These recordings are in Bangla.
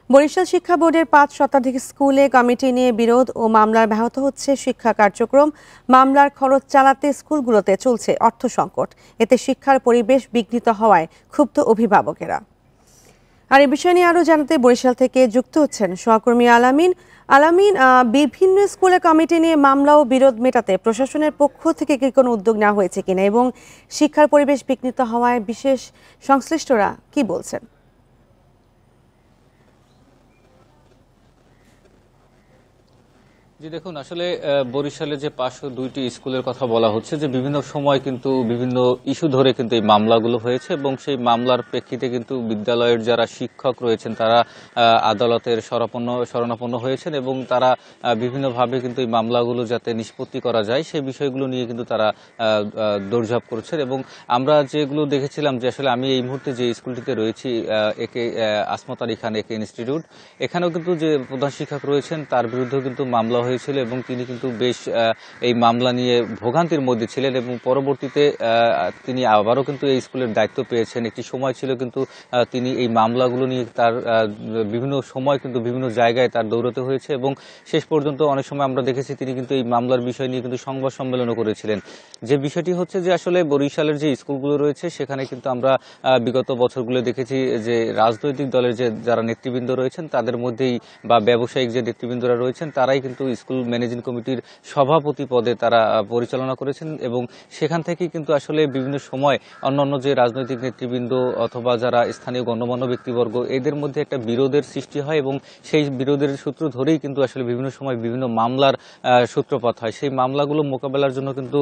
বরিশাল শিক্ষা বোর্ডের ৫ শতাধিক স্কুলে কমিটি নিয়ে বিরোধ ও মামলার ব্যাহত হচ্ছে শিক্ষা কার্যক্রম। মামলার খরচ চালাতে স্কুলগুলোতে চলছে অর্থ সংকট। এতে শিক্ষার পরিবেশ বিঘ্নিত হওয়ায় ক্ষুব্ধ অভিভাবকেরা। আর এই বিষয় নিয়ে আরো জানাতে বরিশাল থেকে যুক্ত হচ্ছেন সহকর্মী আলামিন। বিভিন্ন স্কুলে কমিটি নিয়ে মামলা ও বিরোধ মেটাতে প্রশাসনের পক্ষ থেকে কি কোনো উদ্যোগ নেওয়া হয়েছে কিনা এবং শিক্ষার পরিবেশ বিঘ্নিত হওয়ায় বিশেষ সংশ্লিষ্টরা কি বলছেন? জি দেখুন, আসলে বরিশালে যে ৫০২টি স্কুলের কথা বলা হচ্ছে যে বিভিন্ন সময় কিন্তু বিভিন্ন ইস্যু ধরে কিন্তু এই মামলাগুলো হয়েছে এবং সেই মামলার প্রেক্ষিতে কিন্তু বিদ্যালয়ের যারা শিক্ষক রয়েছেন তারা আদালতের শরণাপন্ন হয়েছেন এবং তারা বিভিন্নভাবে কিন্তু এই মামলাগুলো যাতে নিষ্পত্তি করা যায় সেই বিষয়গুলো নিয়ে কিন্তু তারা দৌড়ঝাঁপ করছেন। এবং আমরা যেগুলো দেখেছিলাম যে আসলে আমি এই মুহূর্তে যে স্কুলটিতে রয়েছি একে আসমত আলী খান একে ইনস্টিটিউট, এখানেও কিন্তু যে প্রধান শিক্ষক রয়েছেন তার বিরুদ্ধেও কিন্তু মামলা হয়েছিল এবং তিনি কিন্তু বেশ এই মামলা নিয়ে ভোগান্তির মধ্যে ছিলেন এবং পরবর্তীতে তিনি আবারও কিন্তু এই স্কুলের দায়িত্ব পেয়েছেন। একটি সময় ছিল কিন্তু তিনি এই মামলাগুলো নিয়ে তার বিভিন্ন সময় কিন্তু বিভিন্ন জায়গায় তার দৌড়াতে হয়েছে এবং শেষ পর্যন্ত অনেক সময় আমরা দেখেছি তিনি কিন্তু এই মামলার বিষয় নিয়ে কিন্তু সংবাদ সম্মেলনও করেছিলেন। যে বিষয়টি হচ্ছে যে আসলে বরিশালের যে স্কুলগুলো রয়েছে সেখানে কিন্তু আমরা বিগত বছরগুলো দেখেছি যে রাজনৈতিক দলের যে যারা নেতৃবৃন্দ রয়েছেন তাদের মধ্যেই বা ব্যবসায়িক যে নেতৃবৃন্দরা রয়েছেন তারাই কিন্তু স্কুল ম্যানেজিং কমিটির সভাপতি পদে তারা পরিচালনা করেছেন এবং সেখান থেকেই কিন্তু আসলে বিভিন্ন সময় অন্যান্য যে রাজনৈতিক নেতৃবৃন্দ অথবা যারা স্থানীয় গণ্যমান্য ব্যক্তিবর্গ এদের মধ্যে একটা বিরোধের সৃষ্টি হয় এবং সেই বিরোধের সূত্র ধরেই কিন্তু আসলে বিভিন্ন সময় বিভিন্ন মামলার সূত্রপাত হয়। সেই মামলাগুলো মোকাবেলার জন্য কিন্তু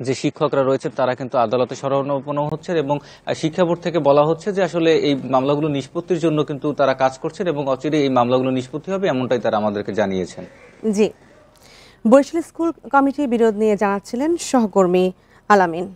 যে শিক্ষকরা রয়েছে তারা কিন্তু আদালতে শরণাপন্ন হচ্ছেন এবং শিক্ষা বোর্ড থেকে বলা হচ্ছে যে আসলে এই মামলাগুলো নিষ্পত্তির জন্য কিন্তু তারা কাজ করছেন এবং অচিরেই এই মামলাগুলো নিষ্পত্তি হবে এমনটাই তারা আমাদেরকে জানিয়েছেন। জি, বরিশাল স্কুল কমিটির বিরোধ নিয়ে জানাচ্ছিলেন সহকর্মী আলামিন।